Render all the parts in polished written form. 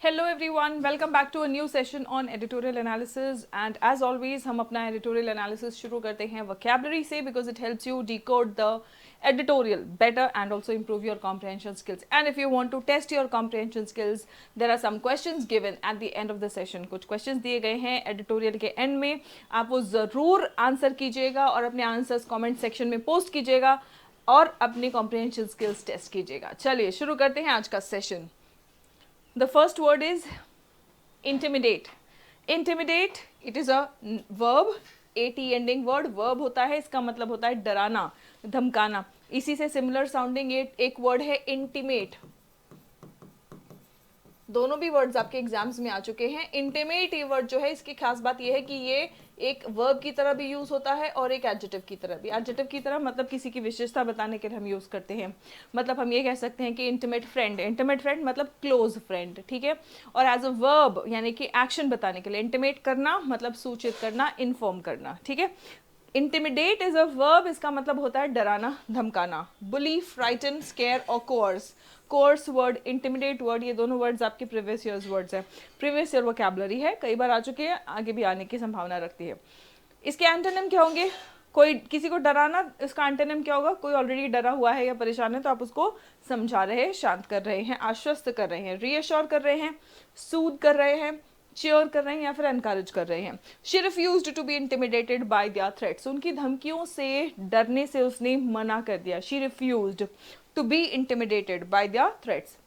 Hello everyone, welcome back to a new session on editorial analysis and as always हम अपना editorial analysis शुरू करते हैं vocabulary से because it helps you decode the editorial better and also improve your comprehension skills. And if you want to test your comprehension skills, there are some questions given at the end of the session. कुछ questions दिए गए हैं editorial के end में, आप वो ज़रूर answer कीजिएगा और अपने आंसर्स कमेंट सेक्शन में पोस्ट कीजिएगा और अपनी comprehension skills टेस्ट कीजिएगा. चलिए शुरू करते हैं आज का session. The first word is intimidate. Intimidate, it is a verb, at ending word, verb होता है, इसका मतलब होता है डराना, धमकाना. इसी से सिमिलर साउंडिंग एक वर्ड है intimate. दोनों भी वर्ड्स आपके एग्जाम्स में आ चुके हैं. इंटिमेट ये वर्ड जो है, इसकी खास बात ये है कि ये एक वर्ब की तरह भी यूज होता है और एक एडजेक्टिव की तरह भी. एडजेक्टिव की तरह मतलब किसी की विशेषता बताने के लिए हम यूज करते हैं. मतलब हम ये कह सकते हैं कि इंटिमेट फ्रेंड मतलब क्लोज फ्रेंड, ठीक है. और एज अ वर्ब यानी कि एक्शन बताने के लिए इंटिमेट करना मतलब सूचित करना, इन्फॉर्म करना, ठीक है. इंटिमिडेट इज अ वर्ब, इसका मतलब होता है डराना, धमकाना. बुली, फ्राइटन, स्केयर और course. Course word, intimidate word, ये दोनों वर्ड्स आपके प्रीवियस ईयर्स वर्ड्स हैं. प्रीवियस ईयर वोकैबुलरी है, कई बार आ चुके हैं, आगे भी आने की संभावना रखती है. इसके एंटोनिम क्या होंगे? कोई किसी को डराना, इसका एंटोनिम क्या होगा? कोई ऑलरेडी डरा हुआ है या परेशान है तो आप उसको समझा रहे हैं, शांत कर रहे हैं, आश्वस्त कर रहे हैं, रीअश्योर कर रहे हैं, सूद कर रहे हैं, चेयर कर रहे हैं या फिर एनकरेज कर रहे हैं. She refused to be intimidated by their threats. उनकी धमकियों से डरने से उसने मना कर दिया. She refused to be intimidated by their threats.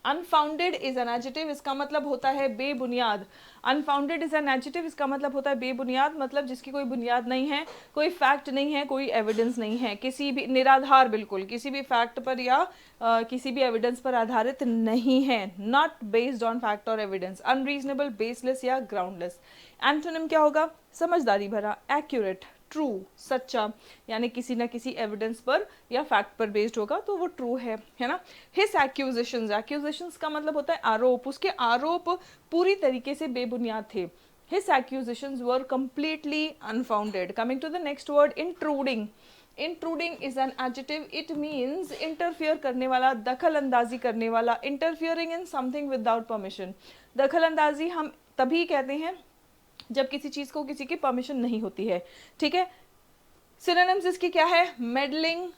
Unfounded is an adjective, इसका मतलब होता है बेबुनियाद. अनफाउंडेड इज एन एडजेक्टिव, इसका मतलब होता है बेबुनियाद, मतलब जिसकी कोई बुनियाद नहीं है, कोई फैक्ट नहीं है, कोई एविडेंस नहीं है, किसी भी निराधार, बिल्कुल किसी भी फैक्ट पर या किसी भी एविडेंस पर आधारित नहीं है. नॉट बेस्ड ऑन फैक्ट और एविडेंस. अनरीजनेबल, बेसलेस या ग्राउंडलेस. एंटोनिम क्या होगा? समझदारी भरा, एक्यूरेट, ट्रू, सच्चा, यानी किसी ना किसी एविडेंस पर या फैक्ट पर बेस्ड होगा तो वो ट्रू है ना. हिज एक्यूजेशंस, एक्यूजेशंस का मतलब होता है आरोप. उसके आरोप पूरी तरीके से बेबुनियाद थे. His accusations were completely unfounded. Coming to the next word, intruding. Intruding is an adjective. It means interfere करने वाला, दखल अंदाजी करने वाला. Interfering in something without permission. दखल अंदाजी हम तभी कहते हैं जब किसी चीज को किसी की परमिशन नहीं होती है, ठीक है. सिनोनिम्स इसकी क्या है? मेडलिंग,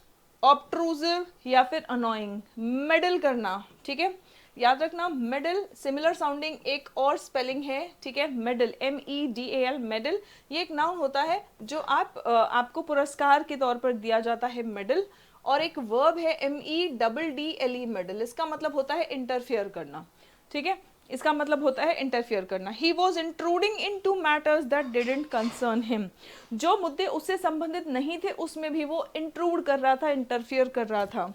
ऑब्ट्रूसिव या फिर अनोइंग. मेडल करना, ठीक है, याद रखना. मेडल सिमिलर साउंडिंग एक और स्पेलिंग है, ठीक है. मेडल, MEDAL, मेडल, ये एक नाउन होता है जो आपको पुरस्कार के तौर पर दिया जाता है, मेडल. और एक वर्ब है MEDDLE, मेडल. इसका मतलब होता है इंटरफियर करना, ठीक है. इसका मतलब होता है इंटरफियर करना. He was intruding into matters that didn't concern him. जो मुद्दे उससे संबंधित नहीं थे उसमें भी वो इंट्रूड कर रहा था, इंटरफियर कर रहा था,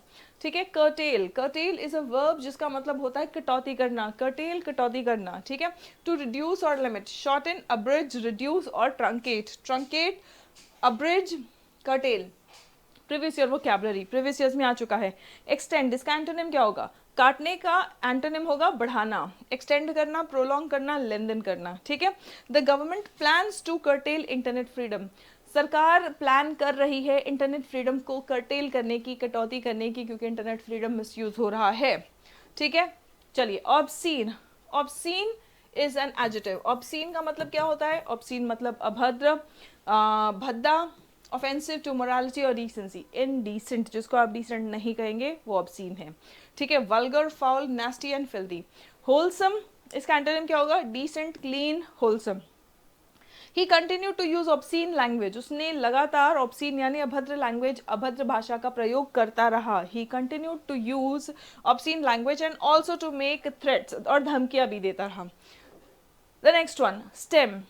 ठीक है. Cartel, cartel is a verb जिसका मतलब होता है कटौती करना. कर्टेल, कटौती करना, ठीक है. टू रिड्यूस और लिमिट. शॉर्टन, अब्रिज, रिड्यूस और truncate. Truncate, abridge, cartel. Previous year vocabulary previous years में आ चुका है. एक्सटेंड, इसका एंटोनिम क्या होगा? काटने का एंटोनिम होगा बढ़ाना. एक्सटेंड करना, प्रोलॉन्ग करना, लेंथन करना, ठीक है. The government plans to curtail internet freedom. सरकार प्लान कर रही है इंटरनेट फ्रीडम को कर्टेल करने की, कटौती करने की, क्योंकि इंटरनेट फ्रीडम मिसयूज हो रहा है, ठीक है. चलिए, obscene. Obscene is an adjective. Obscene का मतलब क्या होता है? ऑब्सीन मतलब अभद्र, भद्दा, ऑफेंसिव टू मोरालिटी और डिसेंसी. इनडिसेंट, जिसको आप डिसेंट नहीं कहेंगे वो ऑब्सीन है, ठीक है. Vulgar, foul, nasty and filthy. Wholesome, इसका एंटोनिम क्या होगा? Decent, clean, wholesome. He continue to use obscene language. उसने लगातार ऑब्सीन यानी अभद्र लैंग्वेज, अभद्र भाषा का प्रयोग करता रहा. He continue to use obscene language and also to make threats, और धमकियां भी देता रहा. The next one, stem.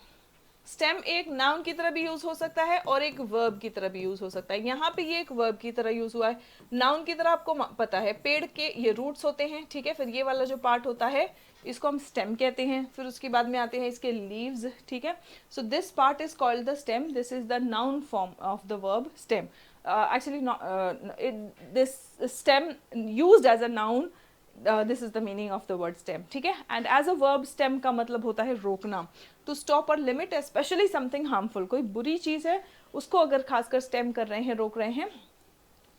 Stem एक नाउन की तरह भी यूज हो सकता है और एक वर्ब की तरह भी यूज हो सकता है. यहाँ पे ये एक वर्ब की तरह यूज हुआ है. नाउन की तरह आपको पता है, पेड़ के ये रूट्स होते हैं, ठीक है. फिर ये वाला जो पार्ट होता है इसको हम स्टेम कहते हैं. फिर उसके बाद में आते हैं इसके लीव्स, ठीक है. So this part is called the stem. This is the noun form of the verb stem. Actually this stem used as a noun, this is the meaning of the word stem, ठीक है. And as a verb stem का मतलब होता है रोकना, to stop और limit, specially something harmful. कोई बुरी चीज है उसको अगर खासकर स्टेम कर रहे हैं, रोक रहे हैं,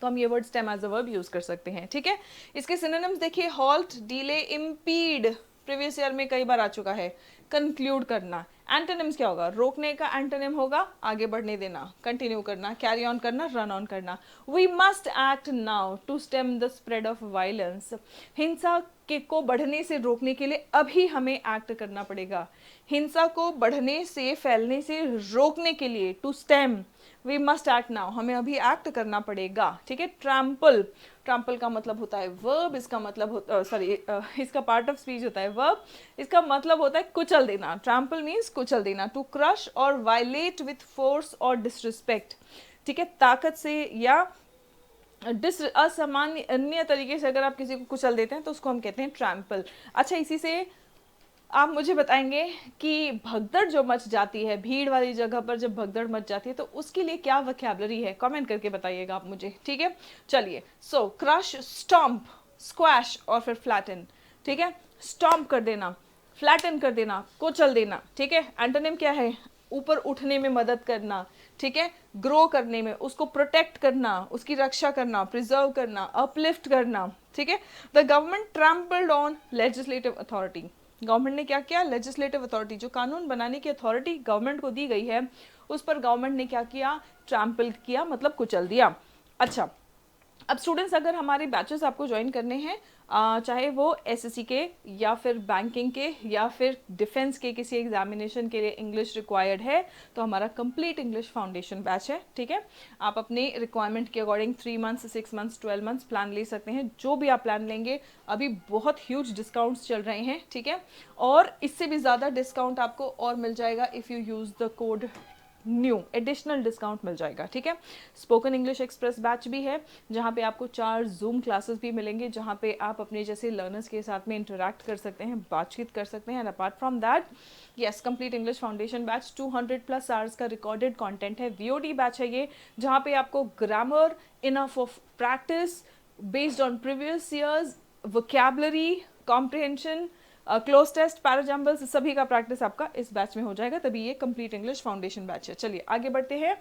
तो हम ये word stem as a verb use कर सकते हैं, ठीक है. इसके सिनोनिम्स देखिए, halt, delay, impede, previous year में कई बार आ चुका है। कंक्लूड करना, एंटोनिम्स क्या होगा? रोकने का एंटोनिम होगा आगे बढ़ने देना, कंटिन्यू करना, कैरी ऑन करना, रन ऑन करना। We must act now to stem the spread of violence. हिंसा के को बढ़ने से रोकने के लिए अभी हमें एक्ट करना पड़ेगा। हिंसा को बढ़ने से, फैलने से रोकने के लिए, to stem, we must act now, हमें अभी एक्ट करना पड़ेगा। ठीक है। ट्रैम्पल, ट्रैम्पल का मतलब होता है वर्ब, इसका मतलब होता इसका पार्ट ऑफ स्पीच होता है वर्ब, इसका मतलब होता है कुचल देना। ट्रैम्पल मीन्स कुचल देना। टू क्रश और वायलेट विथ फोर्स और डिसरिस्पेक्ट। ठीक है, ताकत से या असामान्य अन्य तरीके से अगर आप किसी को कुचल देते हैं तो उसको हम कहते हैं ट्रैम्पल। अच्छा, इसी से आप मुझे बताएंगे कि भगदड़ जो मच जाती है, भीड़ वाली जगह पर जब भगदड़ मच जाती है तो उसके लिए क्या वोकैबुलरी है? कमेंट करके बताइएगा आप मुझे। ठीक है, चलिए। सो क्रश, स्टॉम्प, स्क्वैश और फिर फ्लैटन। ठीक है, स्टॉम्प कर देना, फ्लैटन कर देना, कुचल देना। ठीक है, एंटोनिम क्या है? ऊपर उठने में मदद करना। ठीक है, ग्रो करने में, उसको प्रोटेक्ट करना, उसकी रक्षा करना, प्रिजर्व करना, अपलिफ्ट करना। ठीक है। The government trampled on legislative authority. Government ने क्या किया? लेजिस्लेटिव अथॉरिटी, जो कानून बनाने की अथॉरिटी गवर्नमेंट को दी गई है, उस पर गवर्नमेंट ने क्या किया? ट्रैम्पल किया, मतलब कुचल दिया। अच्छा, अब स्टूडेंट्स, अगर हमारे बैचेस आपको ज्वाइन करने हैं, चाहे वो एसएससी के या फिर बैंकिंग के या फिर डिफेंस के किसी एग्जामिनेशन के लिए इंग्लिश रिक्वायर्ड है, तो हमारा कंप्लीट इंग्लिश फाउंडेशन बैच है। ठीक है, आप अपने रिक्वायरमेंट के according 3 months, 6 months, 12 months plan ले सकते हैं। जो भी आप प्लान लेंगे, अभी बहुत ह्यूज डिस्काउंट्स चल रहे हैं। ठीक है, और इससे भी ज़्यादा डिस्काउंट आपको और मिल जाएगा if you use the code new, additional discount मिल जाएगा। ठीक है, स्पोकन इंग्लिश एक्सप्रेस बैच भी है, जहाँ पे आपको 4 जूम क्लासेस भी मिलेंगे, जहाँ पे आप अपने जैसे लर्नर्स के साथ में इंटरेक्ट कर सकते हैं, बातचीत कर सकते हैं। And apart from that, yes, complete English foundation batch 200+ hours का रिकॉर्डेड कंटेंट है। वीओडी बैच है ये, जहाँ पे आपको grammar, enough of practice based on previous years, vocabulary, comprehension, cloze test, parajumbles, सभी का प्रैक्टिस आपका इस बैच में हो जाएगा, तभी ये कंप्लीट इंग्लिश फाउंडेशन बैच है। चलिए आगे बढ़ते हैं।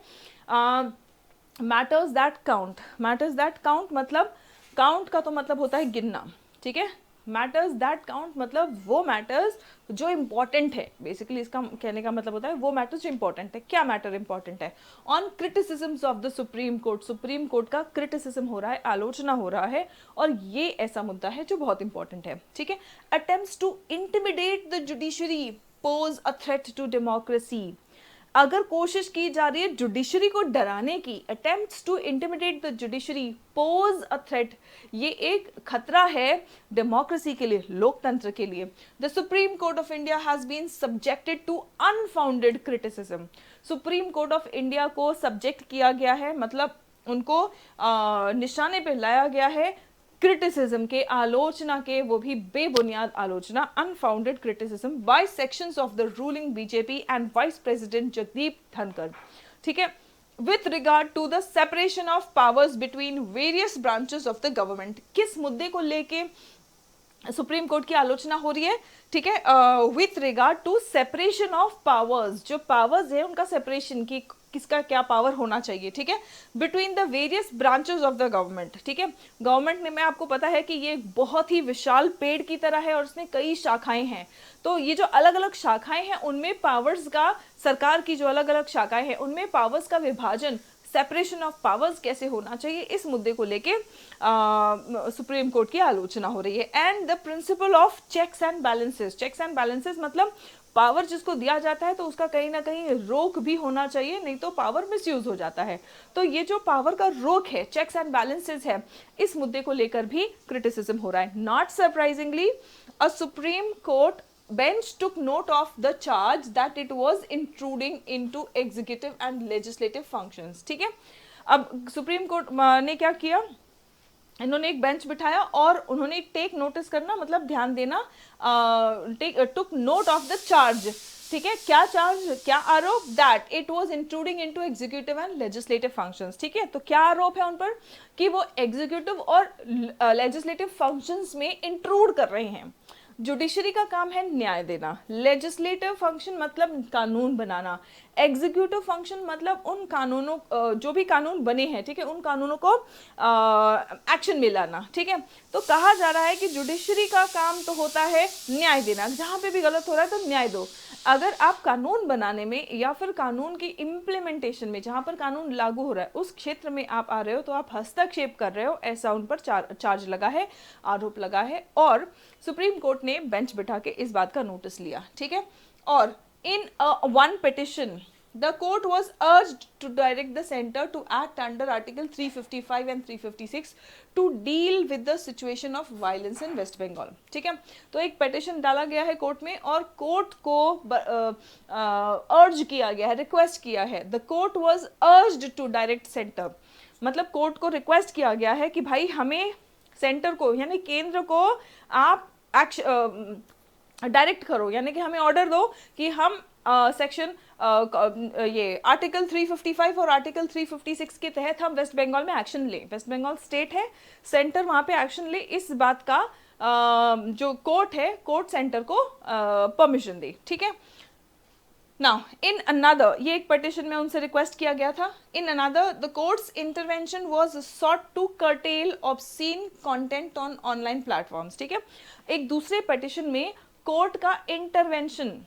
Matters that count. Matters that count मतलब, काउंट का तो मतलब होता है गिनना। ठीक है, मैटर्स दैट काउंट मतलब वो मैटर्स जो इंपॉर्टेंट है। बेसिकली इसका कहने का मतलब होता है वो मैटर्स जो इंपॉर्टेंट है। क्या मैटर इंपॉर्टेंट है? On criticisms of the Supreme court. Supreme court का क्रिटिसिज्म हो रहा है, आलोचना हो रहा है, और ये ऐसा मुद्दा है जो बहुत इंपॉर्टेंट है। ठीक है, attempts to intimidate the judiciary pose a threat to democracy. अगर कोशिश की जा रही है जुडिशरी को डराने की, attempts to intimidate the judiciary pose a threat, ये एक खतरा है डेमोक्रेसी के लिए, लोकतंत्र के लिए। The Supreme Court of India has been subjected to unfounded criticism. Supreme Court of India को सब्जेक्ट किया गया है, मतलब उनको निशाने पे लाया गया है क्रिटिसिज्म के, आलोचना के, वो भी बेबुनियाद आलोचना, unfounded criticism by sections of the ruling BJP and vice president Jagdeep Dhankhar. ठीक है, with regard to the separation of powers between various branches of the government. किस मुद्दे को लेके सुप्रीम कोर्ट की आलोचना हो रही है? ठीक है, with regard to separation of powers, जो पावर्स है उनका सेपरेशन, की किसका क्या पावर होना चाहिए। ठीक है, between the various branches of the government. ठीक है, गवर्नमेंट में आपको पता है कि ये बहुत ही विशाल पेड़ की तरह है और उसमें कई शाखाएं हैं। तो ये जो अलग अलग शाखाएं हैं उनमें पावर्स का, सरकार की जो अलग अलग शाखाएं हैं उनमें पावर्स का विभाजन, सेपरेशन ऑफ पावर्स कैसे होना चाहिए, इस मुद्दे को लेके सुप्रीम कोर्ट की आलोचना हो रही है। And the principle of checks and balances. Checks and balances मतलब पावर जिसको दिया जाता है तो उसका कहीं ना कहीं रोक भी होना चाहिए, नहीं तो पावर मिसयूज हो जाता है। तो ये जो पावर का रोक है, चेक्स एंड बैलेंसेस है, इस मुद्दे को लेकर भी क्रिटिसिज्म हो रहा है। Not surprisingly, a supreme court bench took note of the charge that it was intruding into executive and legislative functions। ठीक है, अब सुप्रीम कोर्ट ने क्या किया, इन्होंने एक बेंच बिठाया और उन्होंने टेक नोटिस करना मतलब ध्यान देना, टुक नोट ऑफ द चार्ज। ठीक है, क्या चार्ज, क्या आरोप? That it was intruding into executive and legislative functions. ठीक है, तो क्या आरोप है उन पर कि वो एग्जीक्यूटिव और लेजिस्लेटिव फंक्शंस में इंट्रूड कर रहे हैं। जुडिशरी का काम है न्याय देना, लेजिस्लेटिव फंक्शन मतलब कानून बनाना, एग्जीक्यूटिव फंक्शन मतलब उन कानूनों जो भी कानून बने हैं, ठीक है, उन कानूनों को एक्शन में लाना, ठीक है। तो कहा जा रहा है कि जुडिशरी का काम तो होता है न्याय देना, जहां पे भी गलत हो रहा है तो न्याय दो। अगर आप कानून बनाने में या फिर कानून की इम्प्लीमेंटेशन में, जहां पर कानून लागू हो रहा है उस क्षेत्र में आप आ रहे हो तो आप हस्तक्षेप कर रहे हो, ऐसा उन पर चार्ज लगा है, आरोप लगा है, और सुप्रीम कोर्ट ने बेंच बिठा के इस बात का नोटिस लिया, ठीक है। और in one petition the court was urged to direct the center to act under article 355 and 356 to deal with the situation of violence in West Bengal, ठीक है। तो एक पिटिशन डाला गया है कोर्ट में और कोर्ट को अर्ज किया गया है, रिक्वेस्ट किया है, the court was urged to direct centre, मतलब कोर्ट को रिक्वेस्ट किया गया है कि भाई हमें सेंटर को यानी केंद्र को आप डायरेक्ट करो, यानी कि हमें ऑर्डर दो कि हम सेक्शन ये आर्टिकल 355 और आर्टिकल 356 के तहत हम वेस्ट बंगाल में एक्शन लें। वेस्ट बंगाल स्टेट है, सेंटर वहां पे एक्शन ले, इस बात का जो कोर्ट है, कोर्ट सेंटर को परमिशन दे, ठीक है। नाउ इन अनदर, ये एक पिटिशन में उनसे रिक्वेस्ट किया गया था, in another the court's intervention was sought to curtail obscene content on online platforms, ठीक है। एक दूसरे पिटिशन में कोर्ट का इंटरवेंशन,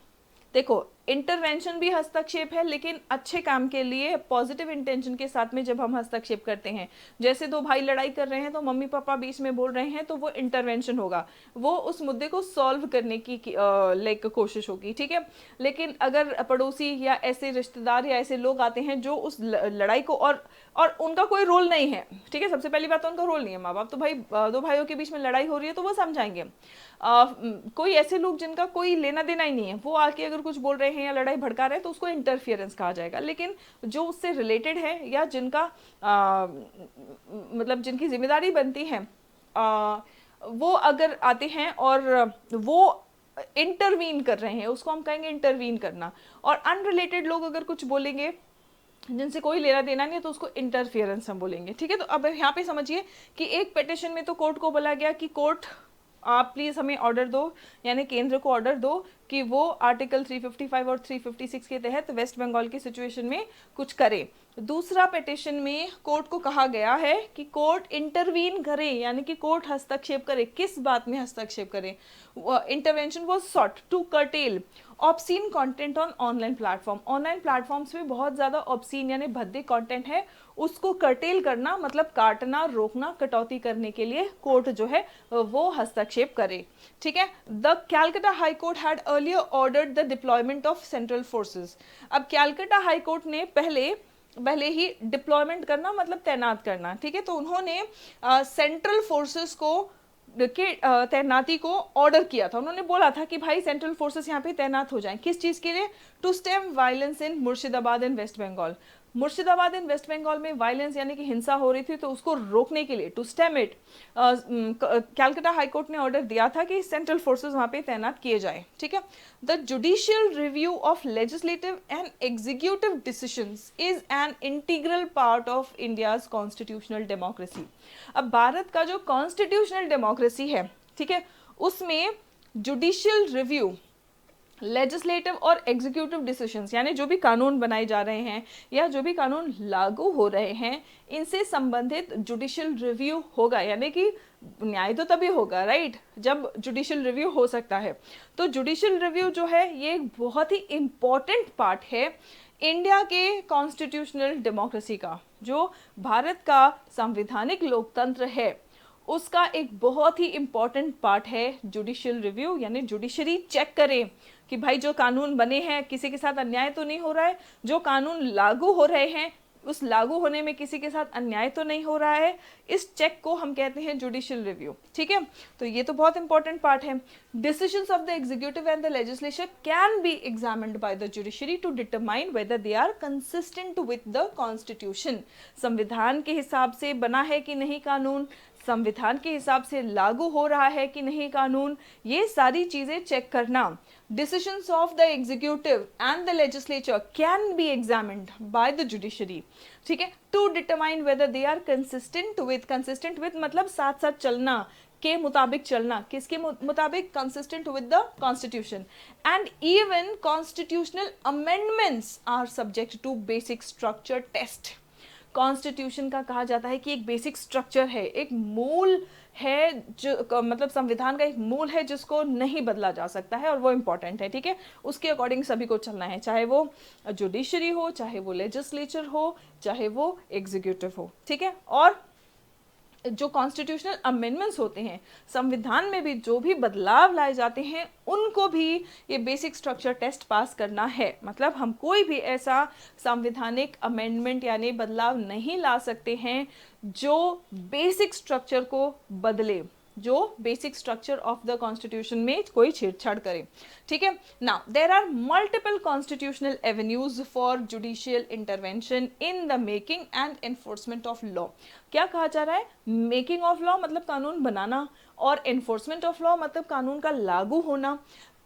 देखो इंटरवेंशन भी हस्तक्षेप है, लेकिन अच्छे काम के लिए पॉजिटिव इंटेंशन के साथ में जब हम हस्तक्षेप करते हैं, जैसे दो भाई लड़ाई कर रहे हैं तो मम्मी पापा बीच में बोल रहे हैं तो वो इंटरवेंशन होगा, वो उस मुद्दे को सॉल्व करने की लाइक कोशिश होगी, ठीक है। लेकिन अगर पड़ोसी या ऐसे रिश्तेदार या ऐसे लोग आते हैं जो उस लड़ाई को और उनका कोई रोल नहीं है, ठीक है, सबसे पहली बात तो उनका रोल नहीं है, माँ बाप तो भाई दो भाइयों के बीच में लड़ाई हो रही है तो वो समझाएंगे, कोई ऐसे लोग जिनका कोई लेना देना ही नहीं है वो आके अगर कुछ बोल रहे हैं या लड़ाई भड़का रहे हैं तो उसको इंटरफियरेंस कहा जाएगा। लेकिन जो उससे रिलेटेड है या जिनका मतलब जिनकी जिम्मेदारी बनती है वो अगर आते हैं और वो इंटरवीन कर रहे हैं, उसको हम कहेंगे इंटरवीन करना। और अनरिलेटेड लोग अगर कुछ बोलेंगे जिनसे कोई लेना देना नहीं है तो उसको इंटरफियरेंस हम बोलेंगे, ठीक है। तो अब यहाँ पे समझिए कि एक पिटिशन में तो कोर्ट को बोला गया कि कोर्ट आप प्लीज हमें ऑर्डर दो, यानी केंद्र को ऑर्डर दो कि वो आर्टिकल 355 और 356 के तहत वेस्ट बंगाल की सिचुएशन में कुछ करे। दूसरा पिटिशन में कोर्ट को कहा गया है कि कोर्ट इंटरवीन करे, यानी कि कोर्ट हस्तक्षेप करे। किस बात में हस्तक्षेप करे? Intervention was sought to curtail obscene content on online platform. Online platforms में बहुत ज्यादा ऑब्सीन यानी भद्दे कंटेंट है, उसको कर्टेल करना मतलब काटना, रोकना, कटौती करने के लिए कोर्ट जो है वो हस्तक्षेप करे, ठीक है। The Calcutta high court had earlier ordered the deployment of central forces. अब कैलकाटा हाई कोर्ट ने पहले ही डिप्लॉयमेंट करना मतलब तैनात करना, ठीक है। तो उन्होंने सेंट्रल फोर्सेस को के तैनाती को ऑर्डर किया था। उन्होंने बोला था कि भाई सेंट्रल फोर्सेस यहाँ पे तैनात हो जाएं। किस चीज के लिए? To stem violence in Murshidabad and West Bengal. Murshidabad and West Bengal में वायलेंस यानी कि हिंसा हो रही थी तो उसको रोकने के लिए, to stem it, Calcutta High Court ने ऑर्डर दिया था कि सेंट्रल फोर्सेस वहां पे तैनात किए जाए, ठीक है। The judicial review of legislative and executive decisions is an integral part of India's constitutional democracy. अब भारत का जो कॉन्स्टिट्यूशनल डेमोक्रेसी है, ठीक है, उसमें जुडिशियल रिव्यू, लेजिस्लेटिव और एग्जीक्यूटिव डिसीजंस यानी जो भी कानून बनाए जा रहे हैं या जो भी कानून लागू हो रहे हैं, इनसे संबंधित जुडिशियल रिव्यू होगा। यानी कि न्याय तो तभी होगा, राइट, जब जुडिशियल रिव्यू हो सकता है। तो जुडिशियल रिव्यू जो है ये एक बहुत ही इंपॉर्टेंट पार्ट है इंडिया के कॉन्स्टिट्यूशनल डेमोक्रेसी का। जो भारत का संवैधानिक लोकतंत्र है उसका एक बहुत ही इंपॉर्टेंट पार्ट है जुडिशियल रिव्यू, यानी जुडिशरी चेक करे कि भाई जो कानून बने हैं किसी के साथ अन्याय तो नहीं हो रहा है, जो कानून लागू हो रहे हैं उस लागू होने में किसी के साथ अन्याय तो नहीं हो रहा है। इस चेक को हम कहते हैं जुडिशियल रिव्यू, ठीक है। तो ये तो बहुत इंपॉर्टेंट पार्ट है। Decisions of the executive and the legislature can be examined by the judiciary to determine whether they are consistent with the constitution. संविधान के हिसाब से बना है कि नहीं कानून, संविधान के हिसाब से लागू हो रहा है कि नहीं कानून, ये सारी चीजें चेक करना। Decisions of the executive and the legislature can be examined by the judiciary, ठीक है, to determine whether they are consistent with मतलब साथ साथ चलना, के मुताबिक चलना, किसके मुताबिक, consistent with the constitution, and even constitutional amendments are subject to basic structure test. Constitution का कहा जाता है कि एक बेसिक स्ट्रक्चर है, एक मूल है, जो मतलब संविधान का एक मूल है जिसको नहीं बदला जा सकता है और वो इम्पॉर्टेंट है, ठीक है। उसके अकॉर्डिंग सभी को चलना है, चाहे वो जुडिशरी हो, चाहे वो लेजिस्लेचर हो, चाहे वो एग्जीक्यूटिव हो, ठीक है। और जो कॉन्स्टिट्यूशनल अमेंडमेंट्स होते हैं, संविधान में भी जो भी बदलाव लाए जाते हैं, उनको भी ये बेसिक स्ट्रक्चर टेस्ट पास करना है। मतलब हम कोई भी ऐसा संवैधानिक अमेंडमेंट यानी बदलाव नहीं ला सकते हैं जो बेसिक स्ट्रक्चर को बदले, जो basic structure of the constitution में कोई छेड़छाड़ करे, ठीक है। Now there are multiple constitutional avenues for judicial intervention in the making and enforcement of law. क्या कहा जा रहा है? मेकिंग ऑफ लॉ मतलब कानून बनाना, और एनफोर्समेंट ऑफ लॉ मतलब कानून का लागू होना।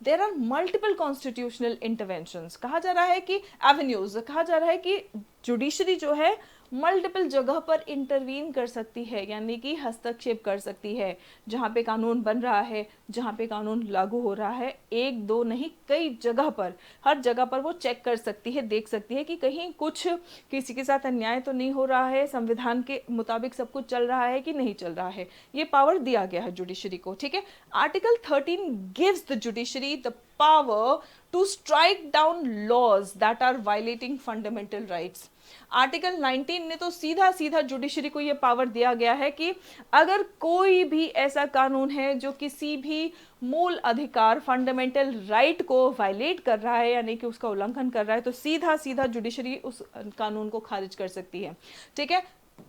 There are multiple constitutional interventions, कहा जा रहा है कि एवेन्यूज, कहा जा रहा है कि जुडिशरी जो है मल्टीपल जगह पर इंटरवीन कर सकती है, यानी कि हस्तक्षेप कर सकती है। जहाँ पे कानून बन रहा है, जहाँ पे कानून लागू हो रहा है, एक दो नहीं कई जगह पर, हर जगह पर वो चेक कर सकती है, देख सकती है कि कहीं कुछ किसी के साथ अन्याय तो नहीं हो रहा है, संविधान के मुताबिक सब कुछ चल रहा है कि नहीं चल रहा है। ये पावर दिया गया है जुडिशरी को, ठीक है। Article 13 gives the judiciary the power to strike down laws that are violating fundamental rights. Article 19 ने तो सीधा सीधा जुडिशरी को यह पावर दिया गया है कि अगर कोई भी ऐसा कानून है जो किसी भी मूल अधिकार, फंडामेंटल राइट को वायलेट कर रहा है, यानी कि उसका उल्लंघन कर रहा है, तो सीधा सीधा जुडिशरी उस कानून को खारिज कर सकती है, ठीक है।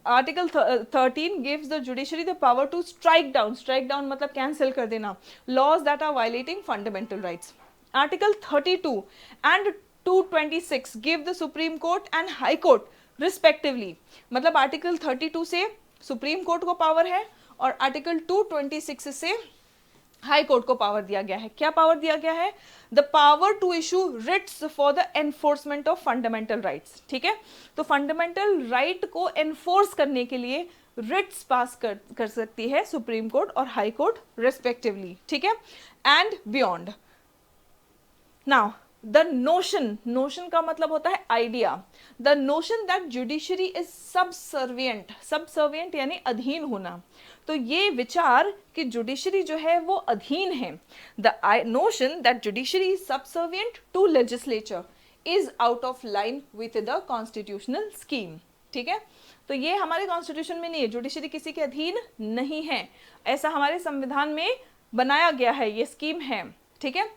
Article 13 gives the judiciary the power to strike down मतलब कैंसिल कर देना, laws that are violating fundamental rights. Article 32 and 226 give the Supreme Court and High Court respectively, मतलब आर्टिकल 32 से सुप्रीम कोर्ट को पावर है और आर्टिकल 226 से high court को पावर दिया गया है। क्या पावर दिया गया है? The power to issue writs for the enforcement of fundamental rights, ठीक है। तो फंडामेंटल राइट को एनफोर्स करने के लिए रिट्स पास कर सकती है सुप्रीम कोर्ट और हाई कोर्ट रिस्पेक्टिवली, ठीक है। And beyond now the notion का मतलब होता है idea, the notion that judiciary is subservient यानी अधीन होना। तो ये विचार कि जुडिशरी जो है वो अधीन है, the notion that judiciary is subservient to legislature is out of line with the constitutional scheme, ठीक है। तो ये हमारे कॉन्स्टिट्यूशन में नहीं है, जुडिशरी किसी के अधीन नहीं है, ऐसा हमारे संविधान में बनाया गया है, ये स्कीम है, ठीक है।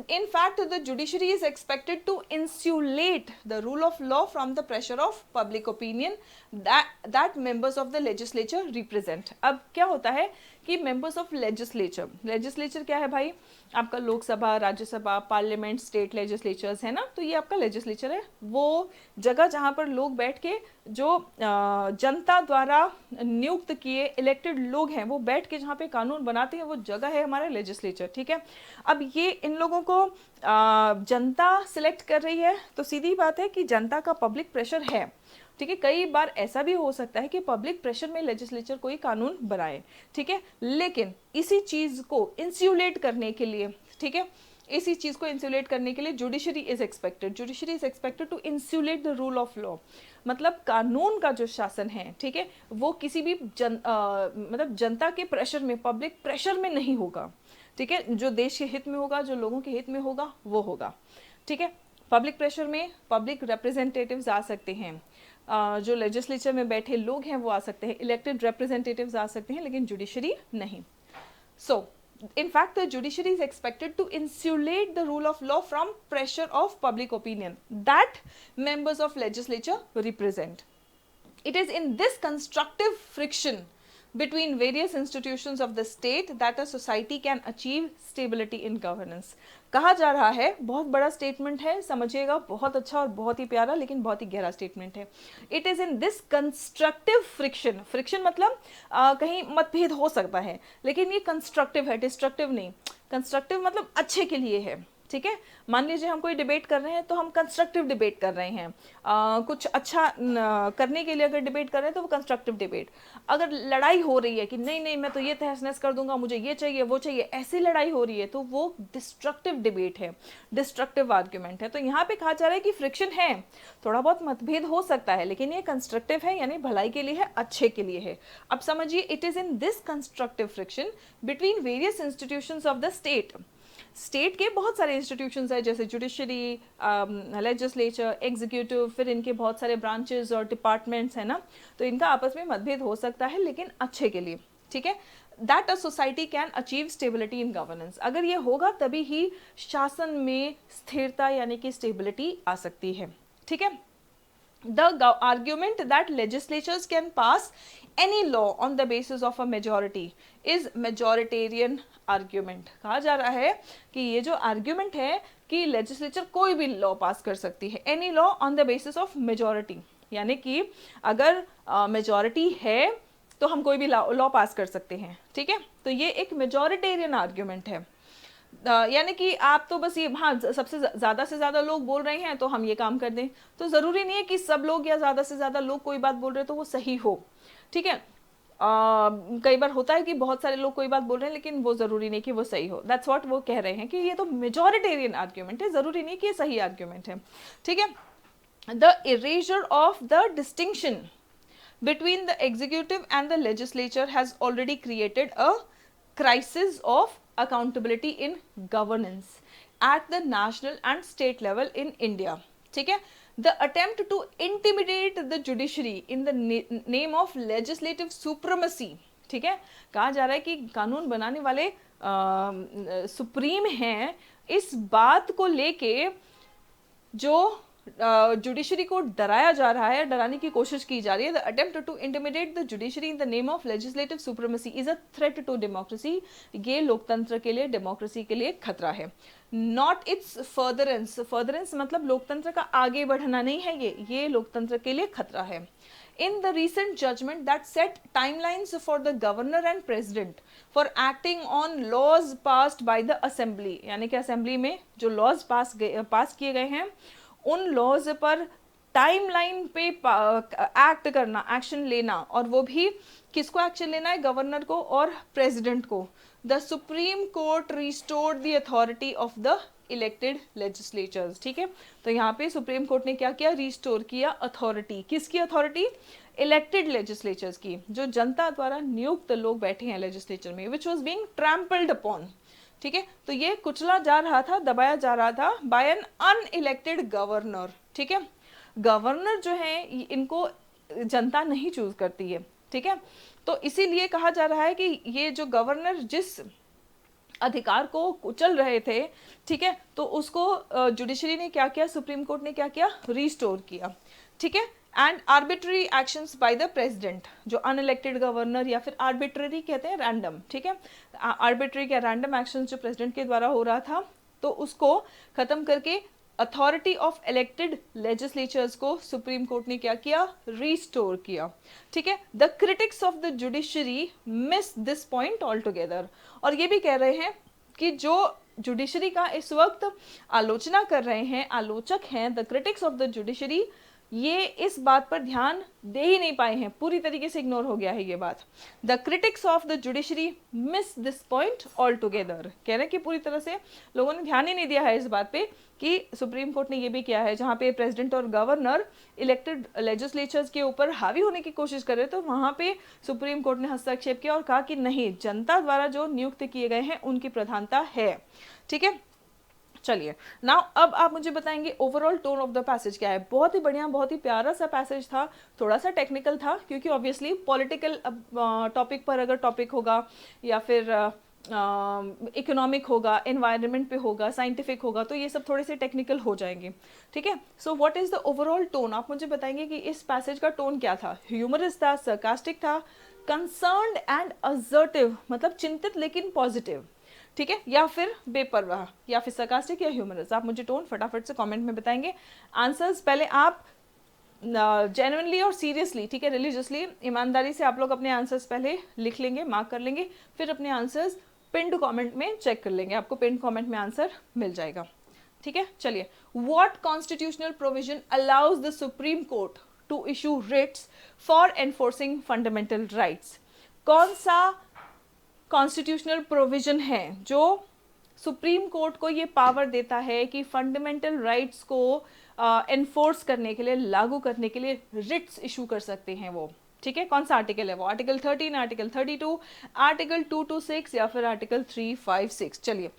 In fact, the judiciary is expected to insulate the rule of law from the pressure of public opinion that members of the legislature represent. अब क्या होता है कि members of legislature क्या है भाई? आपका Lok Sabha, Rajya Sabha, parliament, state legislatures है ना, तो ये आपका लेजिस्लेचर है, वो जगह जहाँ पर लोग बैठ के जो जनता द्वारा नियुक्त किए इलेक्टेड लोग हैं वो बैठ के जहाँ पे कानून बनाते हैं, वो जगह है हमारा लेजिस्लेचर, ठीक है। अब ये इन लोगों को जनता सिलेक्ट कर रही है, तो सीधी बात है कि जनता का पब्लिक प्रेशर है, ठीक है। कई बार ऐसा भी हो सकता है कि पब्लिक प्रेशर में लेजिस्लेचर कोई कानून बनाए, ठीक है, लेकिन इसी चीज को इंस्यूलेट करने के लिए, ठीक है, इसी चीज को इंस्यूलेट करने के लिए judiciary is expected to insulate the rule of law, मतलब कानून का जो शासन है, ठीक है, वो किसी भी मतलब जनता के प्रेशर में, पब्लिक प्रेशर में नहीं होगा, ठीक है। जो देश के हित में होगा, जो लोगों के हित में होगा, वो होगा, ठीक है। पब्लिक प्रेशर में पब्लिक रिप्रेजेंटेटिव्स आ सकते हैं, जो लेजिस्लेचर में बैठे लोग हैं वो आ सकते हैं, इलेक्टेड रिप्रेजेंटेटिव्स आ सकते हैं, लेकिन जुडिशरी नहीं। सो in fact the judiciary is expected to insulate the rule of law from pressure of public opinion that members of legislature represent. It is in this constructive friction between various institutions of the state that a society can achieve stability in governance. कहा जा रहा है, बहुत बड़ा statement है, समझिएगा, बहुत अच्छा और बहुत ही प्यारा, लेकिन बहुत ही गहरा स्टेटमेंट है। It is in this constructive friction मतलब कहीं मतभेद हो सकता है, लेकिन ये कंस्ट्रक्टिव है, डिस्ट्रक्टिव नहीं। कंस्ट्रक्टिव मतलब अच्छे के लिए है, ठीक है। मान लीजिए हम कोई डिबेट कर रहे हैं तो हम कंस्ट्रक्टिव डिबेट कर रहे हैं, कुछ अच्छा करने के लिए अगर डिबेट कर रहे हैं तो वो कंस्ट्रक्टिव डिबेट। अगर लड़ाई हो रही है कि नहीं नहीं मैं तो ये तहस नहस कर दूंगा, मुझे ये चाहिए वो चाहिए, ऐसी लड़ाई हो रही है तो वो डिस्ट्रक्टिव डिबेट है, डिस्ट्रक्टिव आर्ग्यूमेंट है। तो यहाँ पे कहा जा रहा है कि फ्रिक्शन है, थोड़ा बहुत मतभेद हो सकता है, लेकिन ये कंस्ट्रक्टिव है, यानी भलाई के लिए है, अच्छे के लिए है। अब समझिए, it is in this constructive friction between various institutions of the state. State के बहुत सारे इंस्टीट्यूशंस है, जैसे जुडिशरी, लेजिस्लेचर, एग्जीक्यूटिव, फिर इनके बहुत सारे ब्रांचेस और डिपार्टमेंट्स है ना, तो इनका आपस में मतभेद हो सकता है लेकिन अच्छे के लिए, ठीक है। That a society can achieve stability in governance, अगर ये होगा तभी ही शासन में स्थिरता यानी कि स्टेबिलिटी आ सकती है, ठीक है। The argument that legislatures can pass any law on the basis of a majority is majoritarian argument। कहा जा रहा है कि ये जो argument है कि legislature कोई भी law पास कर सकती है, any law on the basis of majority, यानी कि अगर majority है तो हम कोई भी law पास कर सकते हैं, ठीक है। तो ये एक majoritarian argument है, यानी कि आप तो बस ये, हाँ सबसे ज़्यादा से ज़्यादा लोग बोल रहे हैं तो हम ये काम कर दें, तो ज़रूरी नहीं है कि सब लोग या ज़्यादा से ज़्यादा लोग कोई बात बोल रहे हैं तो वो सही हो, ठीक है। कई बार होता है कि बहुत सारे लोग कोई बात बोल रहे हैं लेकिन वो ज़रूरी नहीं कि वो सही हो। दैट्स व्हाट वो कह रहे हैं कि ये तो मेजॉरिटेरियन आर्ग्यूमेंट है, ज़रूरी नहीं कि ये सही आर्ग्यूमेंट है, ठीक है। The eraser of the distinction between the executive and the legislature has already created a crisis of accountability in governance at the national and state level in India, ठीक है। The attempt to intimidate the judiciary in the name of legislative supremacy, ठीक है। कहा जा रहा है कि कानून बनाने वाले सुप्रीम हैं, इस बात को लेके जो जुडिशरी को डराया जा रहा है, डराने की कोशिश की जा रही है। The attempt to intimidate the judiciary in the name of legislative supremacy is a threat to democracy. ये लोकतंत्र के लिए, डेमोक्रेसी के लिए खतरा है। नॉट इट्स फर्दरेंस, फर्दरेंस मतलब लोकतंत्र का आगे बढ़ना नहीं है, ये लोकतंत्र के लिए खतरा है। In the recent judgment that set timelines for the governor and president for acting on laws passed by the assembly, यानी कि असेंबली में जो लॉज पास किए गए हैं उन लॉज पर टाइमलाइन पे एक्ट करना, एक्शन लेना, और वो भी किसको एक्शन लेना है, गवर्नर को और प्रेसिडेंट को। The Supreme court restored the authority of the elected legislatures, ठीक है। तो यहाँ पे सुप्रीम कोर्ट ने क्या किया, रिस्टोर किया अथॉरिटी, किसकी अथॉरिटी, इलेक्टेड लेजिस्लेचर्स की, जो जनता द्वारा नियुक्त लोग बैठे हैं लेजिस्लेचर में, which was being trampled upon, ठीक है। तो ये कुचला जा रहा था, दबाया जा रहा था बाय एन अनइलेक्टेड गवर्नर, ठीक है। गवर्नर जो है इनको जनता नहीं चूज करती है, ठीक है। तो इसीलिए कहा जा रहा है कि ये जो गवर्नर जिस अधिकार को कुचल रहे थे, ठीक है, तो उसको जुडिशरी ने क्या किया, सुप्रीम कोर्ट ने क्या किया, रिस्टोर किया, ठीक है। And arbitrary actions by the president, जो अनइलेक्टेड गवर्नर, या फिर आर्बिट्ररी कहते हैं रैंडम, ठीक है, आर्बिट्ररी या रैंडम एक्शंस जो प्रेसिडेंट के द्वारा हो रहा था, तो उसको खत्म करके अथॉरिटी ऑफ इलेक्टेड लेजिस्लेचर्स को सुप्रीम कोर्ट ने क्या किया, रिस्टोर किया, ठीक है। The critics of the judiciary miss this point all together, और ये भी कह रहे हैं कि जो जुडिशरी का इस वक्त आलोचना कर रहे हैं, आलोचक हैं, the critics of the judiciary, ये इस बात पर ध्यान दे ही नहीं पाए हैं, पूरी तरीके से इग्नोर हो गया है ये बात। The critics of the judiciary miss this point all together, कह रहे हैं कि पूरी तरह से लोगों ने ध्यान ही नहीं दिया है इस बात पे कि सुप्रीम कोर्ट ने ये भी किया है, जहाँ पे प्रेसिडेंट और गवर्नर इलेक्टेड लेजिस्लेचर्स के ऊपर हावी होने की कोशिश कर रहे, तो वहाँ पे सुप्रीम कोर्ट ने हस्तक्षेप किया और कहा कि नहीं, जनता द्वारा जो नियुक्त किए गए हैं उनकी प्रधानता है, ठीक है। चलिए नाउ अब आप मुझे बताएंगे overall tone of the passage क्या है। बहुत ही बढ़िया, बहुत ही प्यारा सा पैसेज था, थोड़ा सा टेक्निकल था क्योंकि ऑब्वियसली पॉलिटिकल टॉपिक पर अगर टॉपिक होगा या फिर इकोनॉमिक होगा, एनवायरनमेंट पे होगा, साइंटिफिक होगा, तो ये सब थोड़े से टेक्निकल हो जाएंगे, ठीक है। So what is the overall tone, आप मुझे बताएंगे कि इस पैसेज का टोन क्या था। ह्यूमरस था, सरकास्टिक था, कंसर्न्ड एंड असर्टिव मतलब चिंतित लेकिन पॉजिटिव, ठीक है, या फिर बेपरवाह, या फिर सरकास्टिक या ह्यूमरस। आप मुझे टोन फटाफट से कमेंट में बताएंगे। आंसर्स पहले आप जेन्युइनली और सीरियसली, ठीक है, रिलीजियसली, ईमानदारी से आप लोग अपने आंसर्स पहले लिख लेंगे, मार्क कर लेंगे, फिर अपने आंसर्स पिंड कमेंट में चेक कर लेंगे, आपको पिंड कमेंट में आंसर मिल जाएगा। ठीक है, चलिए, what constitutional provision allows the Supreme Court to issue writs for enforcing fundamental rights? कौन सा कॉन्स्टिट्यूशनल प्रोविजन है जो सुप्रीम कोर्ट को ये पावर देता है कि फंडामेंटल राइट्स को एनफोर्स करने के लिए, लागू करने के लिए रिट्स इशू कर सकते हैं वो? ठीक है, कौन सा आर्टिकल है वो? आर्टिकल 13, आर्टिकल 32, आर्टिकल 226 या फिर आर्टिकल 356? चलिए,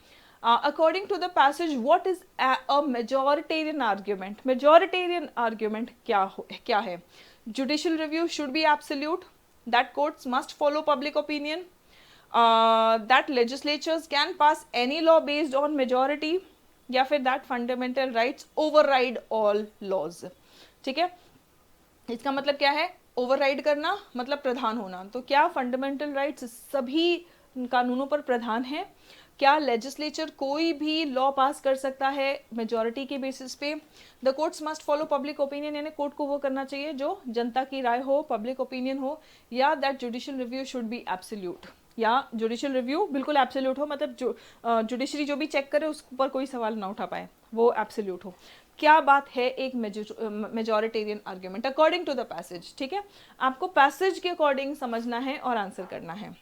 according to the passage what is a majoritarian argument? Majoritarian argument क्या है? Judicial review should be absolute, that courts must follow public opinion, that legislatures can pass any law based on majority, या फिर that fundamental rights override all laws। ठीक है, इसका मतलब क्या है? ओवरराइड करना मतलब प्रधान होना। तो क्या फंडामेंटल राइट्स सभी कानूनों पर प्रधान है? क्या लेजिस्लेचर कोई भी लॉ पास कर सकता है मेजॉरिटी के बेसिस पे? The courts must follow public opinion, यानी कोर्ट को वो करना चाहिए जो जनता की राय हो, पब्लिक ओपिनियन हो, या that judicial review should be absolute, या जुडिशियल रिव्यू बिल्कुल एब्सोल्यूट हो, मतलब जुडिशरी जो भी चेक करे उस पर कोई सवाल ना उठा पाए, वो एब्सोल्यूट हो। क्या बात है एक majoritarian argument according to the passage? ठीक है, आपको पैसेज के अकॉर्डिंग समझना है और आंसर करना है।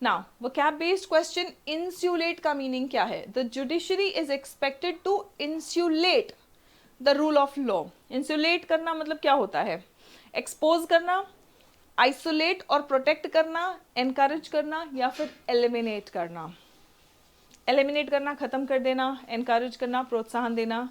Now vocab based question, insulate का मीनिंग क्या है? The judiciary is expected to insulate the rule of law. Insulate करना मतलब क्या होता है? एक्सपोज करना, आइसोलेट और प्रोटेक्ट करना, एनकरेज करना, या फिर एलिमिनेट करना। एलिमिनेट करना, खत्म कर देना, एनकरेज करना, प्रोत्साहन देना।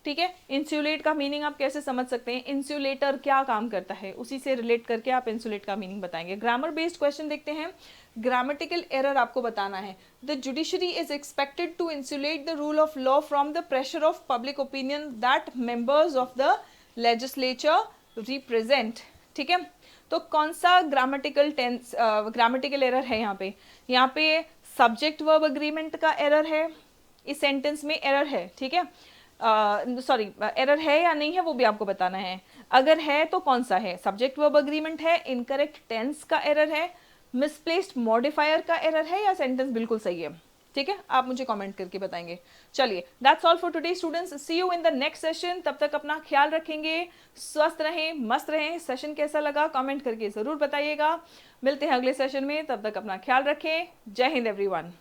ठीक है, इंसुलेट का मीनिंग आप कैसे समझ सकते हैं? इंसुलेटर क्या काम करता है, उसी से रिलेट करके आप इंसुलेट का मीनिंग बताएंगे। ग्रामर बेस्ड क्वेश्चन देखते हैं, ग्रामेटिकल एरर आपको बताना है। The judiciary is expected to insulate the rule of law from the pressure of public opinion that members of the legislature represent. ठीक है, तो कौन सा ग्रामेटिकल एरर है यहाँ पे? यहाँ पे सब्जेक्ट वर्ब अग्रीमेंट का एरर है, इस सेंटेंस में एरर है। ठीक है, सॉरी, एरर है या नहीं है वो भी आपको बताना है। अगर है तो कौन सा है? सब्जेक्ट वर्ब अग्रीमेंट है, इनकरेक्ट टेंस का एरर है, मिसप्लेस्ड मॉडिफायर का एरर है, या सेंटेंस बिल्कुल सही है? ठीक है, आप मुझे कमेंट करके बताएंगे। चलिए, that's all for today students, see you in the next session. तब तक अपना ख्याल रखेंगे, स्वस्थ रहें, मस्त रहें। सेशन कैसा लगा कमेंट करके जरूर बताइएगा। मिलते हैं अगले सेशन में, तब तक अपना ख्याल रखें। जय हिंद एवरीवन।